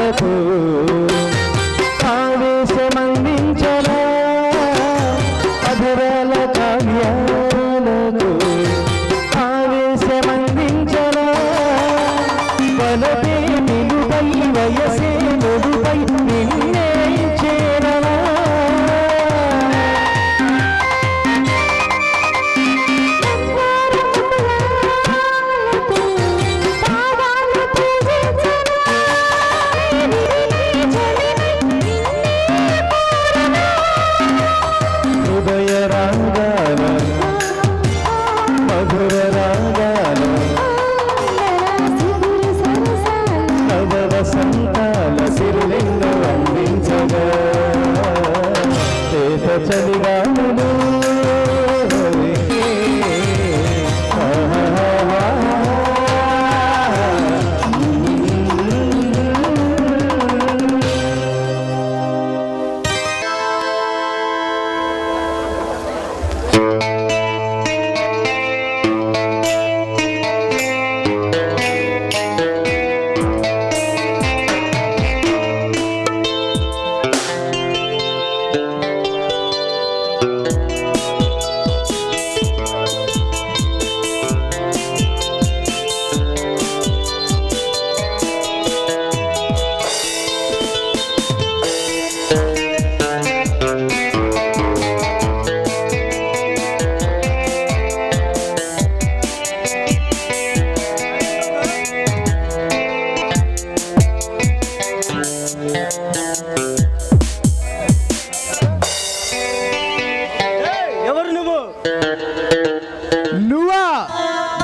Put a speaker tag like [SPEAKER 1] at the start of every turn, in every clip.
[SPEAKER 1] కావ్యాలకు ఆవేశమందించరా మధురాల కావ్యాలకు ఆవేశమందించరా వలపే నిలుపై వయసే నుడుపై నిన్నే చేరవా హృదయ రాగాల మధుర రాగాల నవ వసంతాల సిరులెన్నో అందించగా చేత చలిగాములు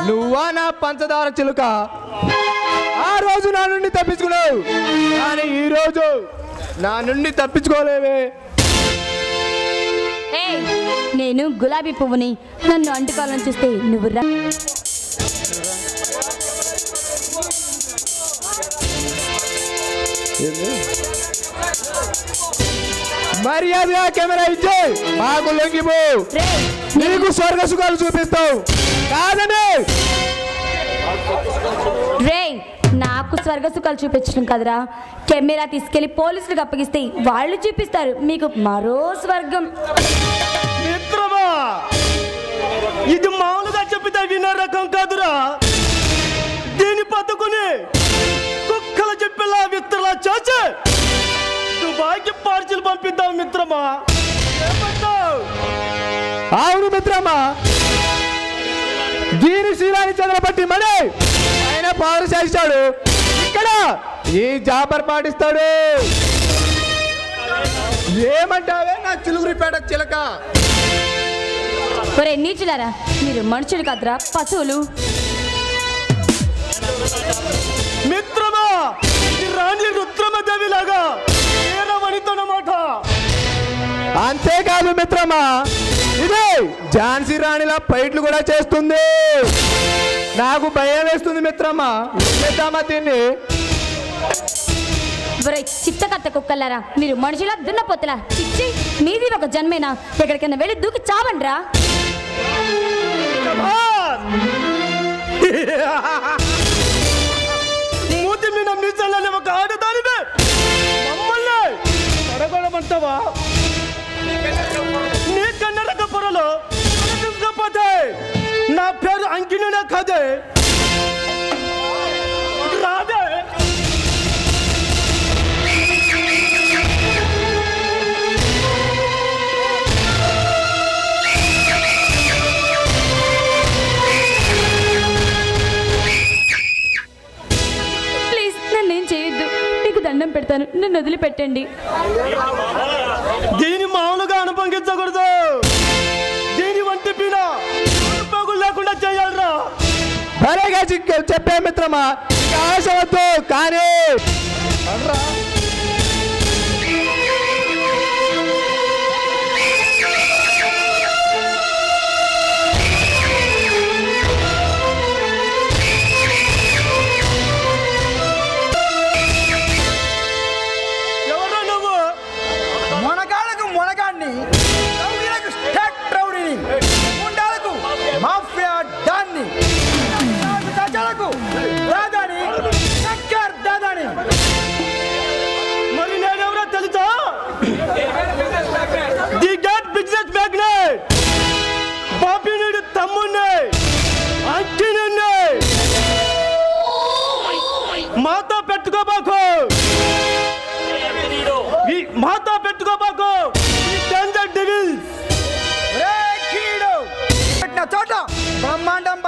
[SPEAKER 1] నువ్వా నా పంచదార చిలుక ఆ రోజు నా నుండి తప్పించుకున్నావు కానీ ఈ రోజు నా నుండి తప్పించుకోలేవే
[SPEAKER 2] నేను గులాబీ పువ్వుని నన్ను అంటుకోవాలని చూస్తే నువ్వు
[SPEAKER 1] మర్యాదగా కెమెరా ఇచ్చే మాకు లొంగిపో నీకు స్వర్గ సుఖాలు చూపిస్తావు కాదని
[SPEAKER 2] రే నాకు స్వర్గ సుఖాలు చూపించడం కదరా కెమెరా తీసుకెళ్లి పోలీసులకు అప్పగిస్తే వాళ్ళు చూపిస్తారు మీకు మరో స్వర్గం
[SPEAKER 3] మిత్రమా ఇది మామూలుగా చెప్పితే వినే రకం కాదురా దీని పట్టుకుని కుక్కలు చెప్పేలా విత్తలా చేసి దుబాయ్కి పార్సిల్ పంపిద్దాం మిత్రమా
[SPEAKER 1] అవును మిత్రమా దీని శ్రీరాణి చంద్రపట్టి మడే ఆయన పౌరు చేస్తాడు ఇక్కడ ఈ జాబర్ పాటిస్తాడు ఏమంటావే నా చిలుగురిపేట చిలక
[SPEAKER 2] ఒరే నీచులారా మీరు మనుషులు కాదురా పశువులు
[SPEAKER 3] మిత్రమా రాణి రుద్రమదేవి లాగా వనితనమాట
[SPEAKER 1] అంతేకాదు మిత్రమా ఇదే ఝాన్సీ రాణిలా ఫైట్లు కూడా చేస్తుంది నాకు భయం వేస్తుంది మిత్రమా చేద్దామా దీన్ని
[SPEAKER 2] చిత్తకత్త కుక్కలారా మీరు మనుషుల దున్నపోతులా చిచ్చి మీది ఒక జన్మేనా ఎక్కడికైనా వెళ్ళి దూకి చావండ్రా
[SPEAKER 3] మూతి మీద మీసాలని ఒక ఆడదానివే మమ్మల్ని అడగడమంటావా నీ కన్నడక పొరలో నా పేరు అంకినే కాదే రాదే
[SPEAKER 2] ప్లీజ్ నన్నేం చేయొద్దు మీకు దండం పెడతాను నన్ను వదిలిపెట్టండి
[SPEAKER 3] దీని మామూలుగా అనుభవించకూడదు దీని వంటి పీడ అనుభవం లేకుండా చేయాలరా
[SPEAKER 1] సరేగా చెప్పే మిత్రమా ఆశ వద్దు కానీ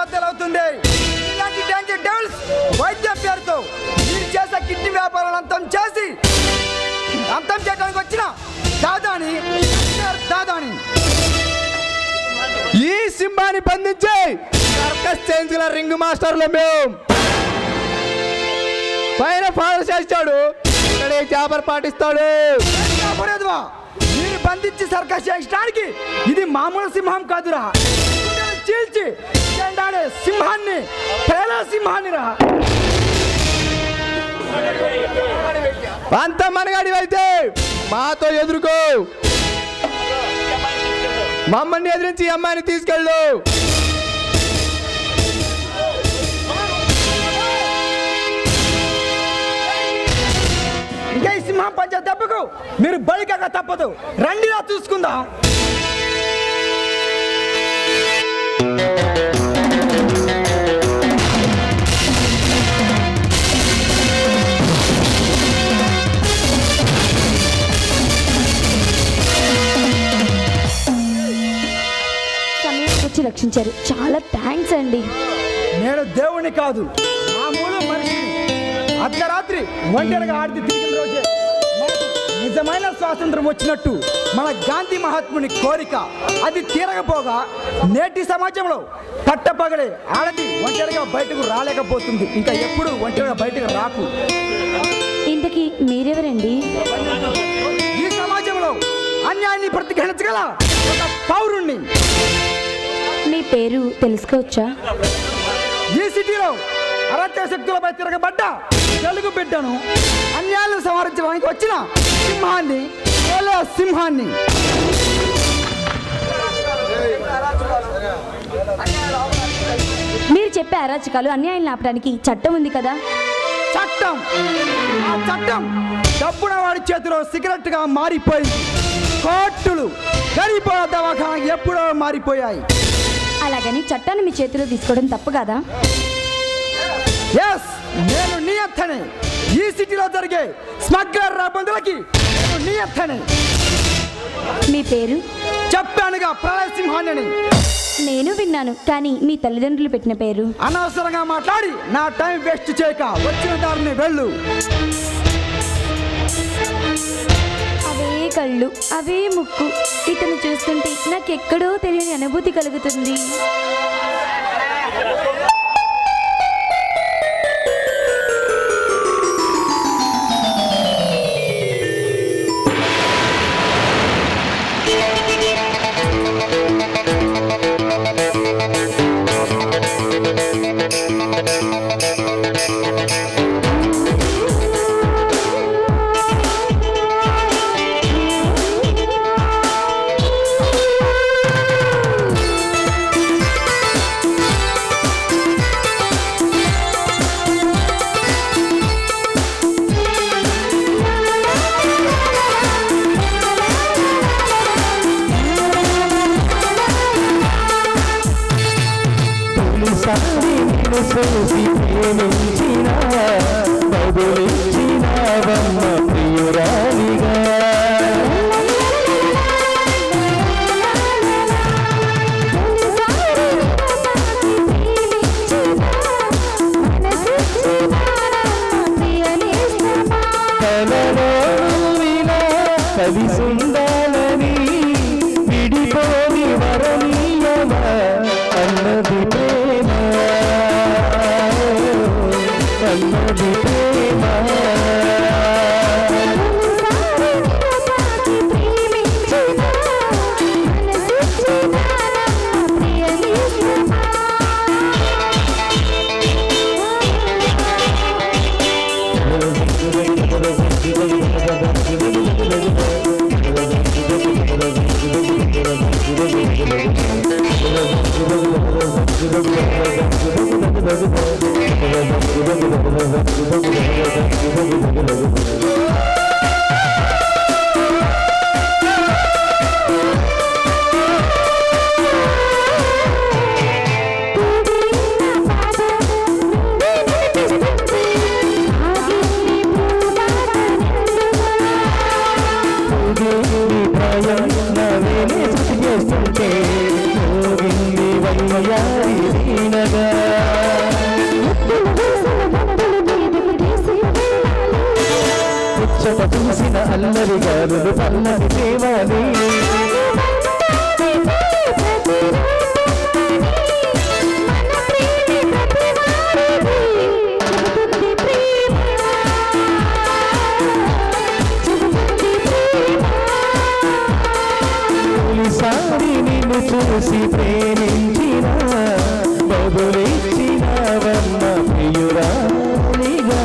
[SPEAKER 4] బద్దలవుతుంది. ఇలాంటి డేంజర్ డెవిల్స్ వైద్యం పేరుతో మీరు చేసే కిడ్నీ వ్యాపారాలు అంతం చేయడానికి వచ్చిన దాదాని
[SPEAKER 1] ఈ సింహాన్ని బంధించి సర్కస్ చేయించిన రింగ్ మాస్టర్లు మేము. పైన ఫాదర్ చేస్తాడు, ఇక్కడ చేపలు పాటిస్తాడు.
[SPEAKER 4] మీరు బంధించి సర్కస్ చేయించడానికి ఇది మామూలు సింహం కాదురా, చీల్చి చెండాడే సింహాన్ని, సింహాన్ని రా.
[SPEAKER 1] అంత మనగాడివైతే మాతో ఎదుర్కో, మమ్మల్ని ఎదిరించి అమ్మాయిని తీసుకెళ్ళు.
[SPEAKER 4] ఇంకా ఈ సింహం పంచ దెబ్బకు మీరు బలికగా తప్పదు. రండిలా చూసుకుందాం.
[SPEAKER 2] రక్షించారు, చాలా థ్యాంక్స్ అండి.
[SPEAKER 4] నేను దేవుని కాదు, మామూలు మనిషిని. అర్ధరాత్రి ఒంటరిగా ఆడితే తిరిగిన రోజే నిజమైన స్వాతంత్రం వచ్చినట్టు మన గాంధీ మహాత్ముని కోరిక అది తీరకపోగా నేటి సమాజంలో పట్టపగలే ఆడది ఒంటరిగా బయటకు రాలేకపోతుంది. ఇంకా ఎప్పుడు ఒంటరిగా బయటకు రాకు.
[SPEAKER 2] ఇంతకీ మీరెవరండి?
[SPEAKER 4] ఈ సమాజంలో అన్యాయాన్ని ప్రతిఘటించగల ఒక పౌరుణ్ణి.
[SPEAKER 2] మీ పేరు తెలుసుకోవచ్చా?
[SPEAKER 4] ఈ సిటీలో అరాచక శక్తులపై తిరగబడ్డ తెలుగు బిడ్డను, అన్యాయాలను సంహరించడానికి వచ్చిన సింహాన్ని.
[SPEAKER 2] మీరు చెప్పే అరాచకాలు, అన్యాయాలను ఆపడానికి చట్టం ఉంది కదా?
[SPEAKER 4] చట్టం, ఆ చట్టం డబ్బున వాడి చేతిలో సిగరెట్ గా మారిపోయింది. కోర్టులు, గరీబుల దవాఖాన ఎప్పుడో మారిపోయాయి.
[SPEAKER 2] అలాగని చట్టాన్ని మీ చేతిలో తీసుకోవడం తప్పు కదా?
[SPEAKER 4] ఎస్, నేను నియంత్రణ. ఈ సిటీలో జరిగే స్మగ్లర్ రాబందులకి నేను నియంత్రణ.
[SPEAKER 2] మీ పేరు?
[SPEAKER 4] చెప్పానుగా, ప్రళయ సింహాన్ని.
[SPEAKER 2] నేను విన్నాను, కానీ మీ తల్లిదండ్రులు పెట్టిన పేరు?
[SPEAKER 4] అనవసరంగా మాట్లాడి నా టైం వేస్ట్ చేయక వచ్చిన దారిని వెళ్ళు.
[SPEAKER 2] అవే కళ్ళు, అవే ముక్కు, ఇతను చూస్తుంటే నాకెక్కడో తెలియని అనుభూతి కలుగుతుంది.
[SPEAKER 5] Thank you.
[SPEAKER 1] చల్లవి గాలులు పల్లవి తేవాలి తొలిసారి నిన్ను చూసి ప్రేమించిన బదులిచ్చిన వన్న ప్రియురాలిగా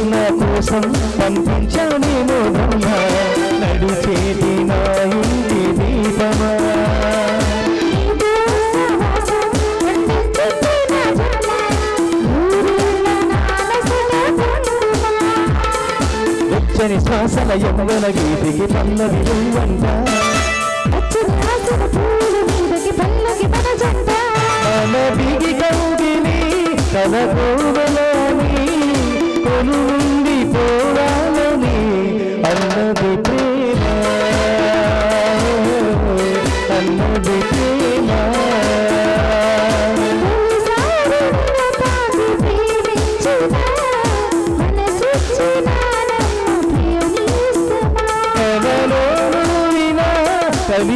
[SPEAKER 1] నా కోసం పంపించా నేను బ్రహ్మ నడిచేది నా ఇంటి దీపమా వెచ్చని శ్వాసల యమున గీతికి పల్లవి నువ్వంట మన బిగి కౌగిలి తన కోవలోని కొనుండి పోవాలని అన్నది ప్రేమ అన్నది ప్రేమ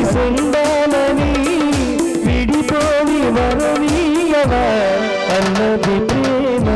[SPEAKER 1] కలిసుండాలని విడిపోని వరనీయవా అన్నది ప్రేమ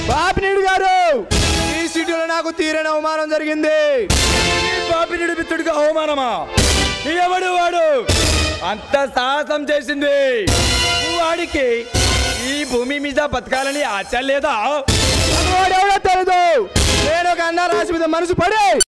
[SPEAKER 1] బాపినీడు గారు ఈ సిటీలో నాకు తీరని అవమానం జరిగింది.
[SPEAKER 3] బాపినీడు మిత్రుడికి అవమానమా? ఎవడు వాడు? అంత సాహసం చేసింది వాడికి ఈ భూమి మీద బతకాలని ఆశ లేదా?
[SPEAKER 1] వాడెవడో తెలియదు. నేను ఒక అన్న రాసి మీద మనసు పడే